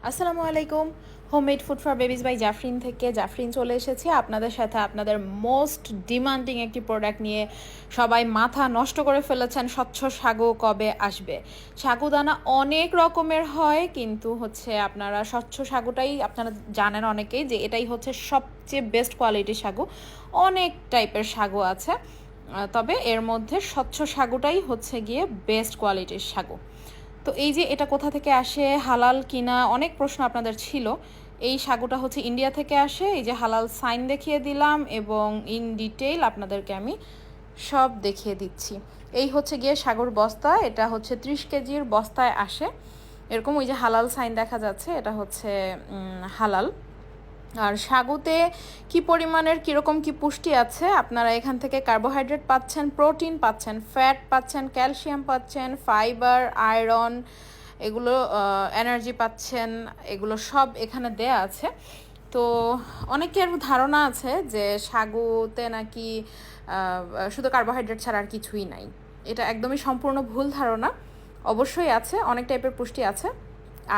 আসসালামু আলাইকুম। Homemade food for babies by Jafrin থেকে জাফরিন চলে এসেছি আপনাদের সাথে আপনাদের মোস্ট ডিমান্ডিং একটি প্রোডাক্ট নিয়ে। সবাই মাথা নষ্ট করে ফেলেছেন স্বচ্ছ সাগু কবে আসবে। সাগুদানা অনেক রকমের হয়, কিন্তু হচ্ছে আপনারা স্বচ্ছ সাগুটাই আপনারা জানেন অনেকেই যে এটাই হচ্ছে সবচেয়ে বেস্ট কোয়ালিটির সাগু। অনেক টাইপের সাগু আছে, তবে এর মধ্যে স্বচ্ছ সাগুটাই হচ্ছে গিয়ে বেস্ট কোয়ালিটির সাগু। তো এই যে এটা কোথা থেকে আসে, হালাল কিনা, অনেক প্রশ্ন আপনাদের ছিল। এই সাগুটা হচ্ছে ইন্ডিয়া থেকে আসে। এই যে হালাল সাইন দেখিয়ে দিলাম এবং ইন ডিটেইল আপনাদেরকে আমি সব দেখিয়ে দিচ্ছি। এই হচ্ছে গিয়ে সাগুর বস্তা, এটা হচ্ছে 30 কেজির বস্তায় আসে এরকম। ওই যে হালাল সাইন দেখা যাচ্ছে, এটা হচ্ছে হালাল। আর সাগুতে কি পরিমাণের কীরকম কি পুষ্টি আছে, আপনারা এখান থেকে কার্বোহাইড্রেট পাচ্ছেন, প্রোটিন পাচ্ছেন, ফ্যাট পাচ্ছেন, ক্যালসিয়াম পাচ্ছেন, ফাইবার, আয়রন, এগুলো এনার্জি পাচ্ছেন, এগুলো সব এখানে দেয়া আছে। তো অনেকের ধারণা আছে যে সাগুতে নাকি শুধু কার্বোহাইড্রেট ছাড়া আর কিছুই নাই। এটা একদমই সম্পূর্ণ ভুল ধারণা। অবশ্যই আছে, অনেক টাইপের পুষ্টি আছে।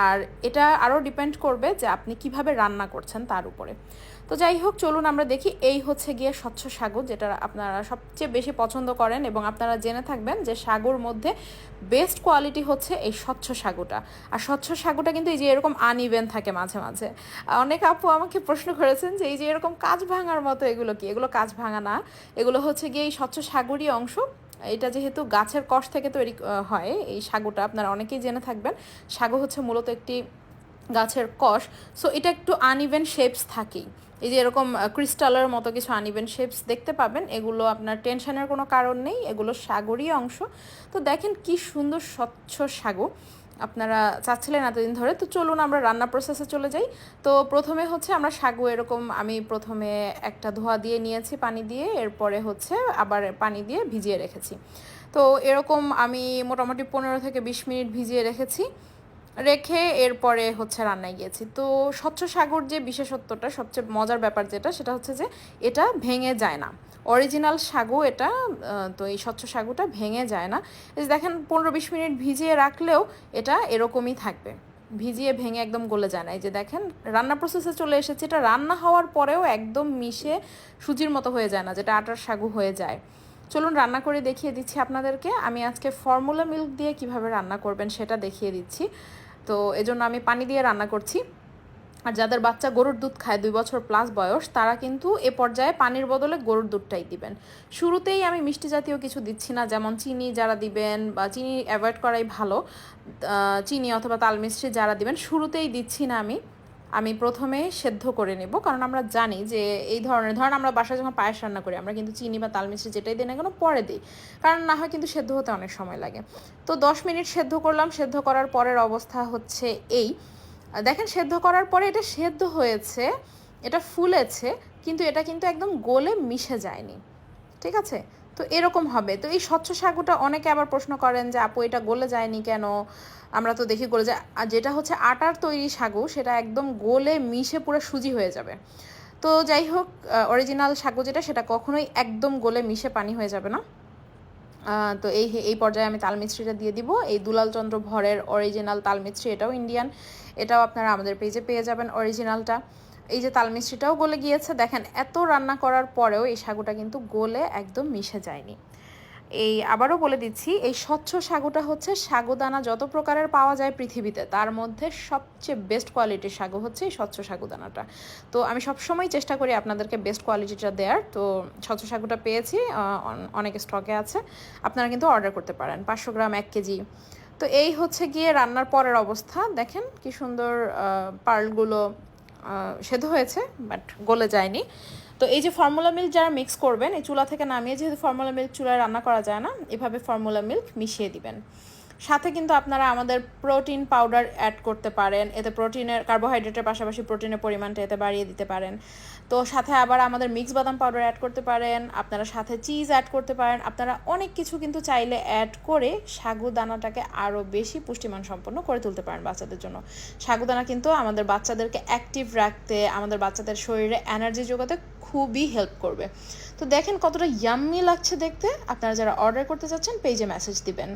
আর এটা আরও ডিপেন্ড করবে যে আপনি কিভাবে রান্না করছেন তার উপরে। তো যাই হোক, চলুন আমরা দেখি। এই হচ্ছে গিয়ে স্বচ্ছ সাগু, যেটা আপনারা সবচেয়ে বেশি পছন্দ করেন, এবং আপনারা জেনে থাকবেন যে সাগুর মধ্যে বেস্ট কোয়ালিটি হচ্ছে এই স্বচ্ছ সাগুটা। আর স্বচ্ছ সাগুটা কিন্তু এই যে এরকম আনইভেন থাকে মাঝে মাঝে। অনেক আপু আমাকে প্রশ্ন করেছেন যে এই যে এরকম কাঁচ ভাঙার মতো এগুলো কি? এগুলো কাঁচ ভাঙা না, এগুলো হচ্ছে গিয়ে এই স্বচ্ছ সাগুরই অংশ। এটা যেহেতু গাছের কষ থেকে তৈরি হয় এই সাগুটা, আপনারা অনেকেই জেনে থাকবেন। সাগু হচ্ছে মূলত একটি গাছের কষ। সো এটা একটু আনইভেন শেপস থাকেই। এই যে এরকম ক্রিস্টালের মতো কিছু আনইভেন শেপস দেখতে পাবেন, এগুলো আপনার টেনশনের কোনো কারণ নেই, এগুলো সাগরই অংশ। তো দেখেন কি সুন্দর স্বচ্ছ সাগু আপনারা চাচ্ছিলেন এতদিন ধরে। তো চলুন আমরা রান্না প্রসেসে চলে যাই। তো প্রথমে হচ্ছে আমরা সাগু এরকম, আমি প্রথমে একটা ধোয়া দিয়ে নিয়েছি পানি দিয়ে, এরপরে হচ্ছে আবার পানি দিয়ে ভিজিয়ে রেখেছি। তো এরকম আমি মোটামুটি 15 থেকে 20 মিনিট ভিজিয়ে রেখে এরপরে হচ্ছে রান্নায় গিয়েছি। তো স্বচ্ছ সাগর যে বিশেষত্বটা, সবচেয়ে মজার ব্যাপার যেটা, সেটা হচ্ছে যে এটা ভেঙে যায় না। অরিজিনাল সাগু এটা। তো এই স্বচ্ছ সাগুটা ভেঙে যায় না। এই যে দেখেন 15-20 মিনিট ভিজিয়ে রাখলেও এটা এরকমই থাকবে, ভিজিয়ে ভেঙে একদম গলে যায় না। এই যে দেখেন রান্না প্রসেসে চলে এসেছে। এটা রান্না হওয়ার পরেও একদম মিশে সুজির মতো হয়ে যায় না, যেটা আটার সাগু হয়ে যায়। চলুন রান্না করে দেখিয়ে দিচ্ছি আপনাদেরকে। আমি আজকে ফর্মুলা মিল্ক দিয়ে কিভাবে রান্না করবেন সেটা দেখিয়ে দিচ্ছি। তো এজন্য আমি পানি দিয়ে রান্না করছি। আর যাদের বাচ্চা গরুর দুধ খায় 2 বছর প্লাস বয়স, তারা কিন্তু এ পর্যায়ে পানির বদলে গরুর দুধটাই দিবেন। শুরুতেই আমি মিষ্টি জাতীয় কিছু দিচ্ছি না, যেমন চিনি যারা দিবেন, বা চিনি অ্যাভয়েড করাই ভালো। চিনি অথবা তাল মিষ্টি যারা দিবেন শুরুতেই দিচ্ছি না আমি প্রথমে সেদ্ধ করে নেব। কারণ আমরা জানি যে এই ধরনের, ধরেন আমরা বাসায় যখন পায়েস রান্না করি, আমরা কিন্তু চিনি বা তাল মিষ্টি যেটাই দিই না কেন পরে দিই, কারণ না হয় কিন্তু সেদ্ধ হতে অনেক সময় লাগে। তো 10 মিনিট সেদ্ধ করলাম। সেদ্ধ করার পরের অবস্থা হচ্ছে এই, দেখেন সেদ্ধ করার পরে এটা সেদ্ধ হয়েছে, এটা ফুলেছে, কিন্তু এটা কিন্তু একদম গলে মিশে যায়নি। ঠিক আছে? তো এরকম হবে। তো এই স্বচ্ছ সাগুটা অনেকে আবার প্রশ্ন করেন যে আপু এটা গলে যায়নি কেন? আমরা তো দেখি গলে যায়। আর যেটা হচ্ছে আটার তৈরি সাগু, সেটা একদম গলে মিশে পুরো সুজি হয়ে যাবে। তো যাই হোক, অরিজিনাল সাগু যেটা, সেটা কখনোই একদম গলে মিশে পানি হয়ে যাবে না। তো এই পর্যায়ে আমি তাল মিছরিটা দিয়ে দিব। এই দুলাল চন্দ্র ভরের অরিজিনাল তাল মিছরি, এটাও ইন্ডিয়ান, এটাও আপনারা আমাদের পেজে পেয়ে যাবেন অরিজিনালটা। এই যে তাল মিছরিটাও গলে গিয়েছে, দেখেন এত রান্না করার পরেও এই সাগুটা কিন্তু গলে একদম মিশে যায়নি। এই আবারও বলে দিচ্ছি, এই স্বচ্ছ সাগুটা হচ্ছে সাগুদানা যত প্রকারের পাওয়া যায় পৃথিবীতে, তার মধ্যে সবচেয়ে বেস্ট কোয়ালিটির সাগু হচ্ছে এই স্বচ্ছ সাগুদানাটা। তো আমি সবসময় চেষ্টা করি আপনাদেরকে বেস্ট কোয়ালিটিটা দেওয়ার। তো স্বচ্ছ সাগুটা পেয়েছি, অনেক স্টকে আছে, আপনারা কিন্তু অর্ডার করতে পারেন। 500 গ্রাম 1 কেজি। তো এই হচ্ছে গিয়ে রান্নার পরের অবস্থা। দেখেন কি সুন্দর পার্লগুলো সেদ্ধ হয়েছে, বাট গলে যায়নি। তো এই যে ফর্মুলা মিল্ক যারা মিক্স করবেন, এই চুলা থেকে নামিয়ে, যেহেতু ফর্মুলা মিল্ক চুলায় রান্না করা যায় না, এভাবে ফর্মুলা মিল্ক মিশিয়ে দিবেন। সাথে কিন্তু আপনারা আমাদের প্রোটিন পাউডার অ্যাড করতে পারেন, এতে প্রোটিনের, কার্বোহাইড্রেটের পাশাপাশি প্রোটিনের পরিমাণটা এতে বাড়িয়ে দিতে পারেন। তো সাথে আবার আমাদের মিক্স বাদাম পাউডার অ্যাড করতে পারেন, আপনারা সাথে চিজ অ্যাড করতে পারেন। আপনারা অনেক কিছু কিন্তু চাইলে অ্যাড করে সাগুদানাটাকে আরও বেশি পুষ্টিমান সম্পন্ন করে তুলতে পারেন বাচ্চাদের জন্য। সাগুদানা কিন্তু আমাদের বাচ্চাদেরকে অ্যাক্টিভ রাখতে, আমাদের বাচ্চাদের শরীরে এনার্জি যোগাতে খুবই হেল্প করবে। তো দেখেন কতটা ইয়াম্মি লাগছে দেখতে। আপনারা যারা অর্ডার করতে চাচ্ছেন পেজে মেসেজ দিবেন।